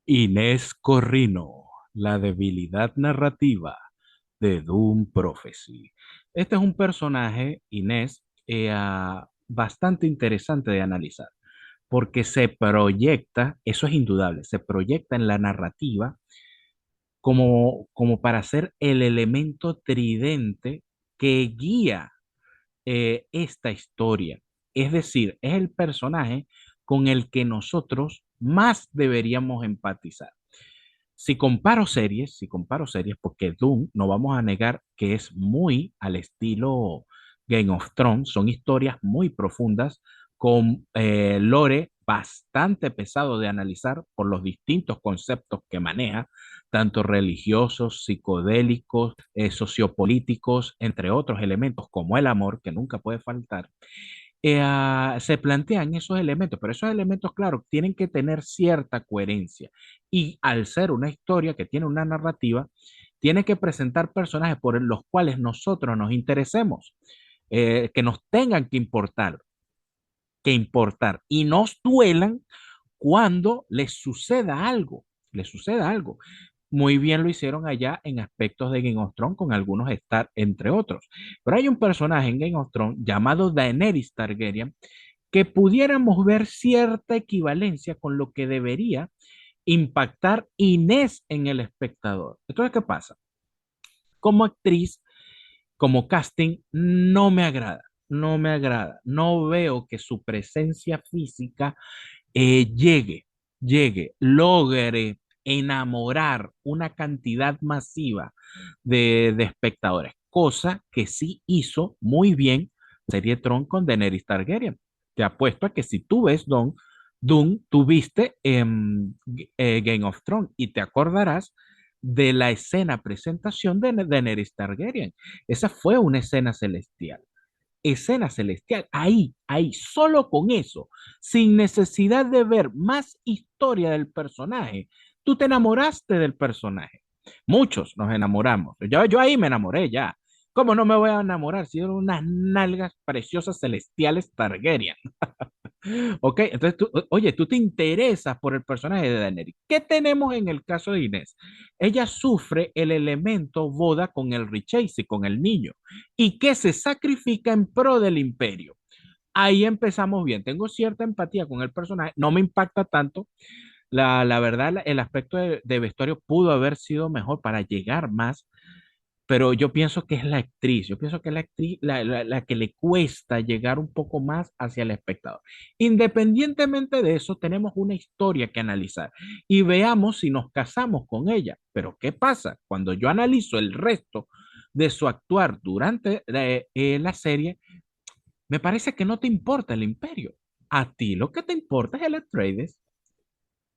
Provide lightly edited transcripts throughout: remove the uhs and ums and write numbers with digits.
Inés Corrino, la debilidad narrativa de Doom Prophecy. Este es un personaje, Inés, bastante interesante de analizar, porque se proyecta, eso es indudable, se proyecta en la narrativa como para ser el elemento tridente que guía esta historia. Es decir, es el personaje con el que nosotros más deberíamos empatizar. Si comparo series, porque Doom, no vamos a negar que es muy al estilo Game of Thrones, son historias muy profundas, con lore bastante pesado de analizar por los distintos conceptos que maneja, tanto religiosos, psicodélicos, sociopolíticos, entre otros elementos como el amor, que nunca puede faltar. Se plantean esos elementos, pero esos elementos, claro, tienen que tener cierta coherencia. Y al ser una historia que tiene una narrativa, tiene que presentar personajes por los cuales nosotros nos interesemos, que nos tengan que importar y nos duelan cuando les suceda algo. Muy bien lo hicieron allá en aspectos de Game of Thrones con algunos Stark, entre otros. Pero hay un personaje en Game of Thrones llamado Daenerys Targaryen que pudiéramos ver cierta equivalencia con lo que debería impactar Inés en el espectador. Entonces, ¿qué pasa? Como actriz, como casting, no veo que su presencia física logre enamorar una cantidad masiva de espectadores, cosa que sí hizo muy bien Serie Tron con Daenerys Targaryen. Te apuesto a que si tú ves Doom, tuviste Game of Thrones y te acordarás de la escena presentación de Daenerys Targaryen. Esa fue una escena celestial, ahí, solo con eso, sin necesidad de ver más historia del personaje, tú te enamoraste del personaje. Muchos nos enamoramos. Yo ahí me enamoré ya. ¿Cómo no me voy a enamorar si eran unas nalgas preciosas celestiales Targaryen? Ok, entonces oye, tú te interesas por el personaje de Daenerys. ¿Qué tenemos en el caso de Inés? Ella sufre el elemento boda con el Richeisi, con el niño, y que se sacrifica en pro del imperio. Ahí empezamos bien. Tengo cierta empatía con el personaje, no me impacta tanto. La verdad, el aspecto de vestuario pudo haber sido mejor para llegar más, pero yo pienso que es la actriz, yo pienso que es la actriz la que le cuesta llegar un poco más hacia el espectador. Independientemente de eso, tenemos una historia que analizar y veamos si nos casamos con ella. Pero ¿qué pasa? Cuando yo analizo el resto de su actuar durante la serie, me parece que no te importa el imperio. A ti lo que te importa es el Atreides.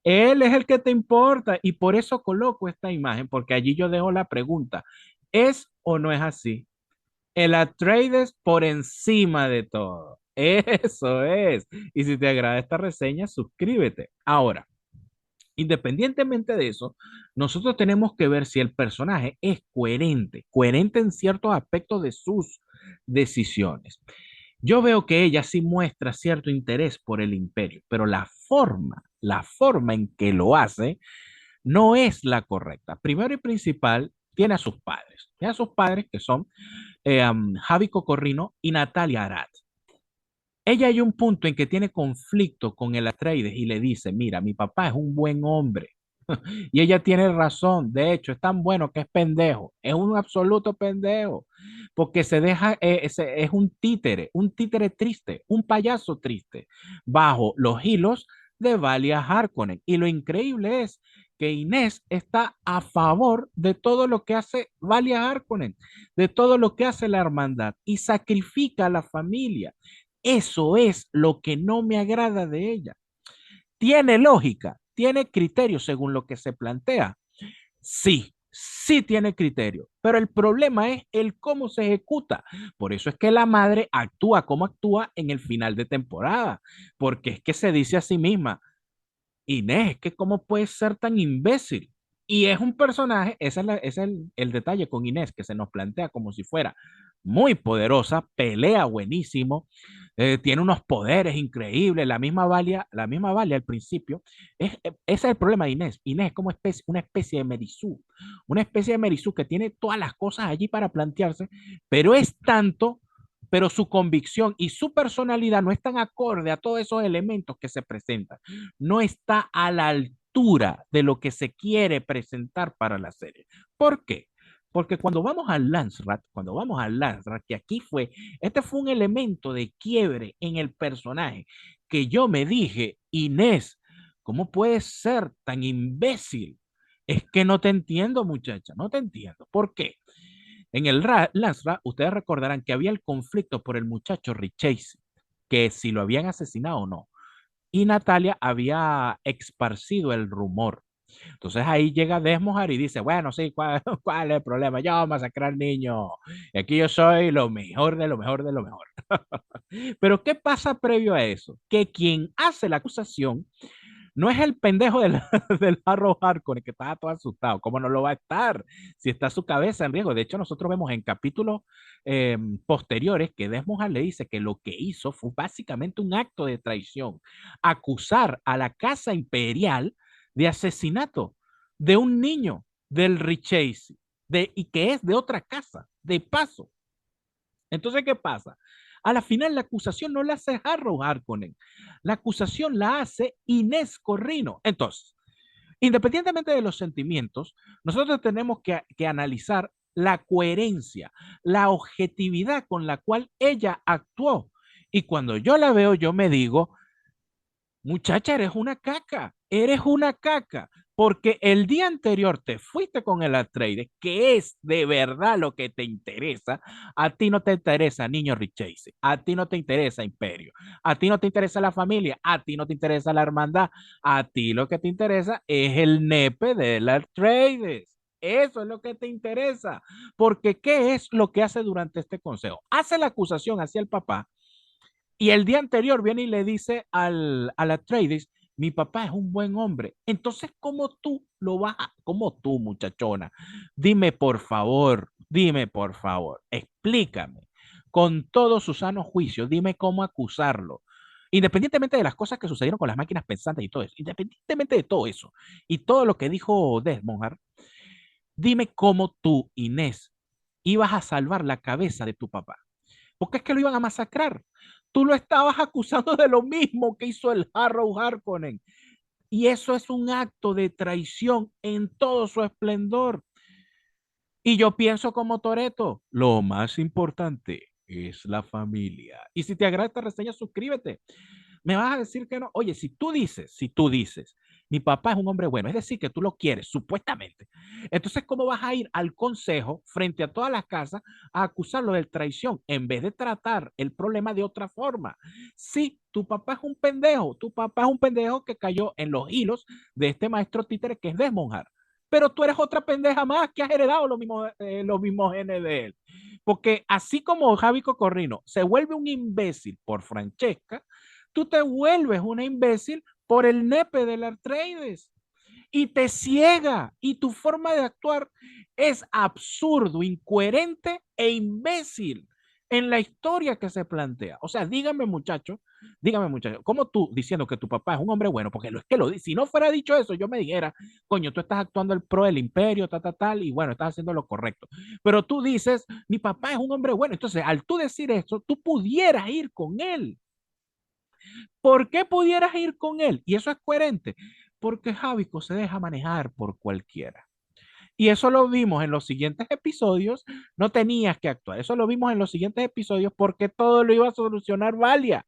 Él es el que te importa y por eso coloco esta imagen, porque allí yo dejo la pregunta, ¿es o no es así? El Atreides por encima de todo. Eso es. Y si te agrada esta reseña, suscríbete. Ahora, independientemente de eso, nosotros tenemos que ver si el personaje es coherente en ciertos aspectos de sus decisiones. Yo veo que ella sí muestra cierto interés por el imperio, pero la forma en que lo hace no es la correcta. Primero y principal, tiene a sus padres. Tiene a sus padres que son Javi Cocorrino y Natalia Arad. Ella hay un punto en que tiene conflicto con el Atreides y le dice, mira, mi papá es un buen hombre. Y ella tiene razón, de hecho, es tan bueno que es pendejo, es un absoluto pendejo, porque se deja, es un títere triste, un payaso triste, bajo los hilos de Valia Harkonnen. Y lo increíble es que Inés está a favor de todo lo que hace Valia Harkonnen, de todo lo que hace la hermandad y sacrifica a la familia. Eso es lo que no me agrada de ella. ¿Tiene lógica? ¿Tiene criterio según lo que se plantea? Sí, sí tiene criterio, pero el problema es el cómo se ejecuta. Por eso es que la madre actúa como actúa en el final de temporada, porque es que se dice a sí misma, Inés, que cómo puede ser tan imbécil. Y es un personaje, ese es el detalle con Inés, que se nos plantea como si fuera muy poderosa, pelea buenísimo, tiene unos poderes increíbles, la misma Valia al principio. Ese es el problema de Inés. Inés es como una especie de Merisú, una especie de Merisú que tiene todas las cosas allí para plantearse, pero es tanto, pero su convicción y su personalidad no están acorde a todos esos elementos que se presentan. No está a la altura de lo que se quiere presentar para la serie. ¿Por qué? Porque cuando vamos al Landsrat, que aquí este fue un elemento de quiebre en el personaje, que yo me dije, Inés, ¿cómo puedes ser tan imbécil? Es que no te entiendo, muchacha, no te entiendo. ¿Por qué? En el Landsrat, ustedes recordarán que había el conflicto por el muchacho Rick Chase, que si lo habían asesinado o no. Y Natalia había esparcido el rumor. Entonces ahí llega Desmohar y dice, bueno, sí, ¿cuál es el problema? Yo voy a masacrar niños. Y aquí yo soy lo mejor de lo mejor de lo mejor. Pero ¿qué pasa previo a eso? Que quien hace la acusación no es el pendejo del, del Harrow Harkonnen que estaba todo asustado. ¿Cómo no lo va a estar? Si está su cabeza en riesgo. De hecho, nosotros vemos en capítulos posteriores que Desmond le dice que lo que hizo fue básicamente un acto de traición. Acusar a la Casa Imperial de asesinato de un niño del Richase y que es de otra casa, de paso. Entonces, ¿qué pasa? A la final, la acusación no la hace Harrow Harkonnen, la acusación la hace Inés Corrino. Entonces, independientemente de los sentimientos, nosotros tenemos que analizar la coherencia, la objetividad con la cual ella actuó. Y cuando yo la veo, yo me digo, muchacha, eres una caca, porque el día anterior te fuiste con el Atreides, que es de verdad lo que te interesa. A ti no te interesa Niño Richese, a ti no te interesa Imperio, a ti no te interesa la familia, a ti no te interesa la hermandad, a ti lo que te interesa es el nepe del Atreides. Eso es lo que te interesa, porque ¿qué es lo que hace durante este consejo? Hace la acusación hacia el papá y el día anterior viene y le dice al Atreides, mi papá es un buen hombre. Entonces, ¿cómo tú lo vas a, cómo tú, muchachona? Dime por favor, explícame con todo su sano juicio, dime cómo acusarlo. Independientemente de las cosas que sucedieron con las máquinas pensantes y todo eso, independientemente de todo eso y todo lo que dijo Desmond, dime cómo tú, Inés, ibas a salvar la cabeza de tu papá. Porque es que lo iban a masacrar. Tú lo estabas acusando de lo mismo que hizo el Harrow Harkonnen. Y eso es un acto de traición en todo su esplendor. Y yo pienso como Toreto, lo más importante es la familia. Y si te agrada esta reseña, suscríbete. Me vas a decir que no. Oye, si tú dices, mi papá es un hombre bueno, es decir, que tú lo quieres, supuestamente. Entonces, ¿cómo vas a ir al consejo frente a todas las casas a acusarlo de traición en vez de tratar el problema de otra forma? Sí, tu papá es un pendejo, tu papá es un pendejo que cayó en los hilos de este maestro títere que es Desmonjar. Pero tú eres otra pendeja más que has heredado los mismos genes de él. Porque así como Javi Cocorrino se vuelve un imbécil por Francesca, tú te vuelves una imbécil por el nepe del Atreides y te ciega y tu forma de actuar es absurdo, incoherente e imbécil en la historia que se plantea. O sea, dígame muchacho, ¿cómo tú diciendo que tu papá es un hombre bueno? Porque lo es que lo dice, si no fuera dicho eso, yo me dijera, coño, tú estás actuando el pro del imperio, tal, y bueno, estás haciendo lo correcto. Pero tú dices, mi papá es un hombre bueno. Entonces, al tú decir eso, tú pudieras ir con él. ¿Por qué pudieras ir con él? Y eso es coherente, porque Javico se deja manejar por cualquiera. Y eso lo vimos en los siguientes episodios, no tenías que actuar, eso lo vimos en los siguientes episodios porque todo lo iba a solucionar Valia,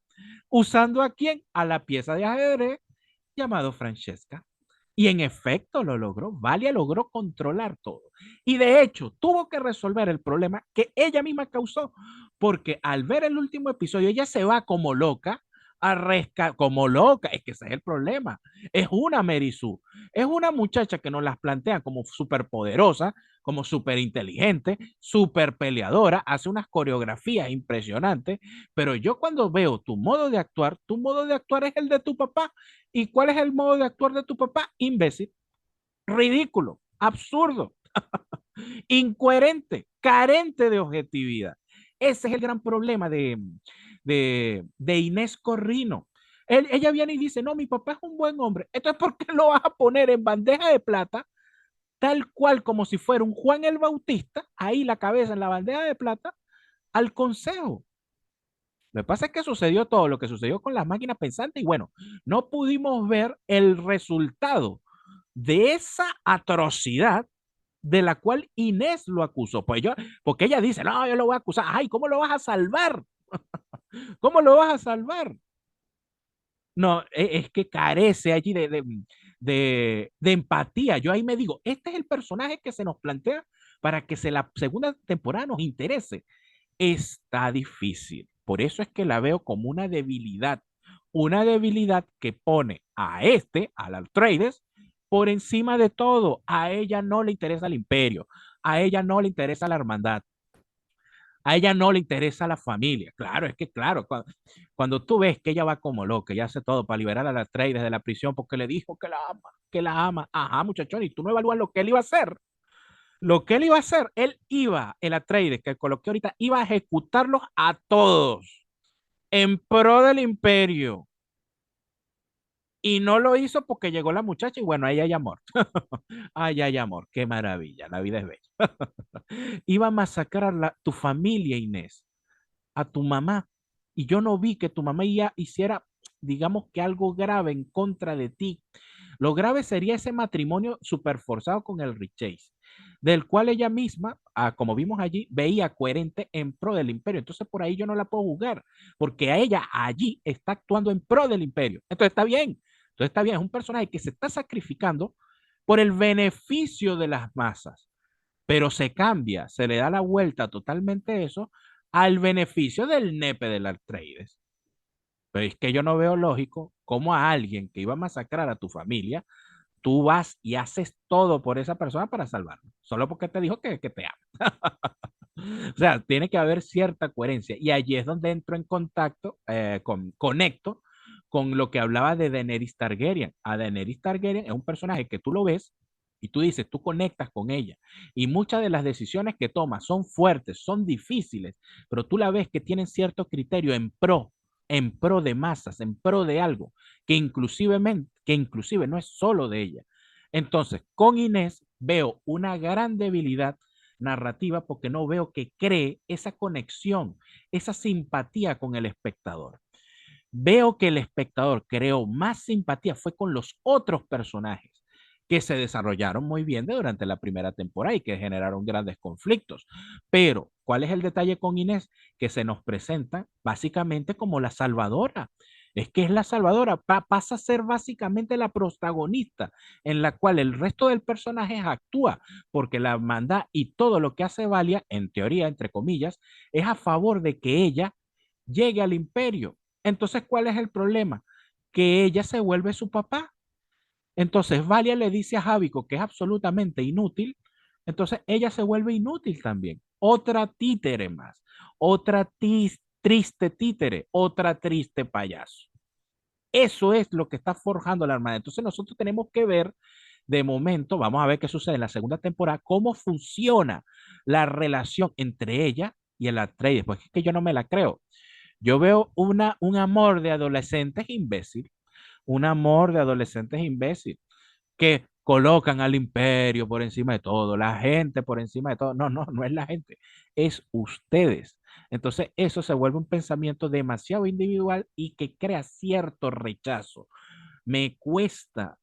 usando a quién, a la pieza de ajedrez llamado Francesca. Y en efecto lo logró, Valia logró controlar todo. Y de hecho tuvo que resolver el problema que ella misma causó, porque al ver el último episodio ella se va como loca como loca, es que ese es el problema. Es una Merisú, es una muchacha que nos las plantean como súper poderosa, como súper inteligente, súper peleadora, hace unas coreografías impresionantes, pero yo cuando veo tu modo de actuar es el de tu papá. ¿Y cuál es el modo de actuar de tu papá? Imbécil, ridículo, absurdo, incoherente, carente de objetividad. Ese es el gran problema de Inés Corrino. Ella viene y dice, no, mi papá es un buen hombre. Entonces, ¿por qué lo vas a poner en bandeja de plata, tal cual como si fuera un Juan el Bautista, ahí la cabeza en la bandeja de plata, al consejo? Lo que pasa es que sucedió todo lo que sucedió con las máquinas pensantes y bueno, no pudimos ver el resultado de esa atrocidad de la cual Inés lo acusó. Pues yo, porque ella dice, no, yo lo voy a acusar. Ay, ¿cómo lo vas a salvar? ¿Cómo lo vas a salvar? No, es que carece allí de empatía. Yo ahí me digo, este es el personaje que se nos plantea para que la segunda temporada nos interese. Está difícil. Por eso es que la veo como una debilidad que pone al Atreides, por encima de todo. A ella no le interesa el imperio, a ella no le interesa la hermandad, a ella no le interesa la familia. Claro, es que claro, cuando tú ves que ella va como loca, ella hace todo para liberar a la Atreides de la prisión porque le dijo que la ama, que la ama. Ajá, muchachón, y tú no evalúas lo que él iba a hacer. Lo que él iba a hacer, el Atreides que coloqué ahorita, iba a ejecutarlos a todos en pro del imperio. Y no lo hizo porque llegó la muchacha y bueno, ahí hay amor. Ahí hay amor, qué maravilla, la vida es bella. Iba a masacrar tu familia, Inés, a tu mamá. Y yo no vi que tu mamá ya hiciera, digamos que algo grave en contra de ti. Lo grave sería ese matrimonio súper forzado con el Rich Chase, del cual ella misma, como vimos allí, veía coherente en pro del imperio. Entonces por ahí yo no la puedo juzgar, porque a ella allí está actuando en pro del imperio. Entonces está bien, es un personaje que se está sacrificando por el beneficio de las masas, pero se cambia, se le da la vuelta totalmente eso al beneficio del nepe del Atreides. Pero es que yo no veo lógico cómo a alguien que iba a masacrar a tu familia, tú vas y haces todo por esa persona para salvarlo, solo porque te dijo que te ama. O sea, tiene que haber cierta coherencia. Y allí es donde entro en contacto, conecto con lo que hablaba de Daenerys Targaryen. A Daenerys Targaryen es un personaje que tú lo ves y tú dices, tú conectas con ella. Y muchas de las decisiones que toma son fuertes, son difíciles, pero tú la ves que tienen cierto criterio en pro de masas, en pro de algo, que inclusive no es solo de ella. Entonces, con Inés veo una gran debilidad narrativa porque no veo que cree esa conexión, esa simpatía con el espectador. Veo que el espectador creó más simpatía fue con los otros personajes que se desarrollaron muy bien durante la primera temporada y que generaron grandes conflictos. Pero, ¿cuál es el detalle con Inés? Que se nos presenta básicamente como la salvadora. Es que es la salvadora, pasa a ser básicamente la protagonista en la cual el resto del personaje actúa, porque la manda y todo lo que hace Valia, en teoría, entre comillas, es a favor de que ella llegue al imperio. Entonces, ¿cuál es el problema? Que ella se vuelve su papá. Entonces, Valia le dice a Jávico que es absolutamente inútil. Entonces, ella se vuelve inútil también. Otra títere más. Otra triste títere. Otra triste payaso. Eso es lo que está forjando la Armada. Entonces, nosotros tenemos que ver de momento, vamos a ver qué sucede en la segunda temporada, cómo funciona la relación entre ella y el Atreides. Pues es que yo no me la creo. Yo veo un amor de adolescentes imbécil, un amor de adolescentes imbécil, que colocan al imperio por encima de todo, la gente por encima de todo. No, no, no es la gente, es ustedes. Entonces, eso se vuelve un pensamiento demasiado individual y que crea cierto rechazo. Me cuesta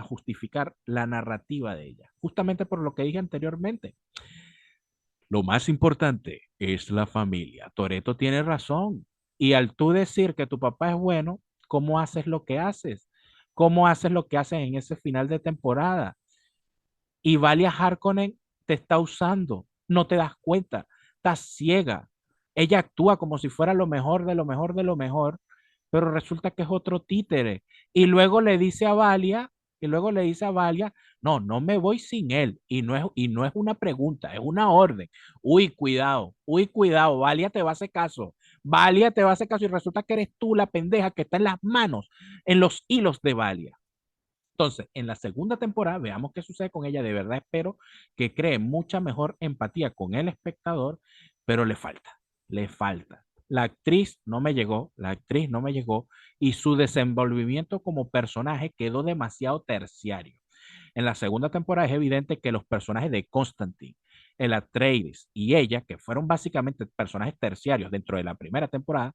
justificar la narrativa de ella, justamente por lo que dije anteriormente. Lo más importante es la familia. Toreto tiene razón. Y al tú decir que tu papá es bueno, ¿cómo haces lo que haces? ¿Cómo haces lo que haces en ese final de temporada? Y Valia Harkonnen te está usando, no te das cuenta, estás ciega. Ella actúa como si fuera lo mejor de lo mejor de lo mejor, pero resulta que es otro títere. Y luego le dice a Valia, y luego le dice a Valia, no, no me voy sin él. Y no es una pregunta, es una orden. Uy, cuidado, Valia te va a hacer caso. Valia te va a hacer caso y resulta que eres tú la pendeja que está en las manos, en los hilos de Valia. Entonces, en la segunda temporada, veamos qué sucede con ella. De verdad espero que cree mucha mejor empatía con el espectador, pero le falta, le falta. La actriz no me llegó, la actriz no me llegó y su desenvolvimiento como personaje quedó demasiado terciario. En la segunda temporada es evidente que los personajes de Constantine, el Atreides y ella, que fueron básicamente personajes terciarios dentro de la primera temporada,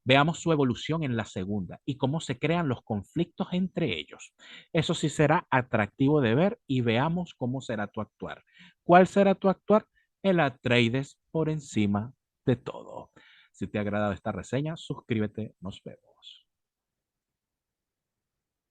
veamos su evolución en la segunda y cómo se crean los conflictos entre ellos. Eso sí será atractivo de ver y veamos cómo será tu actuar. ¿Cuál será tu actuar? El Atreides por encima de todo. Si te ha agradado esta reseña, suscríbete. Nos vemos.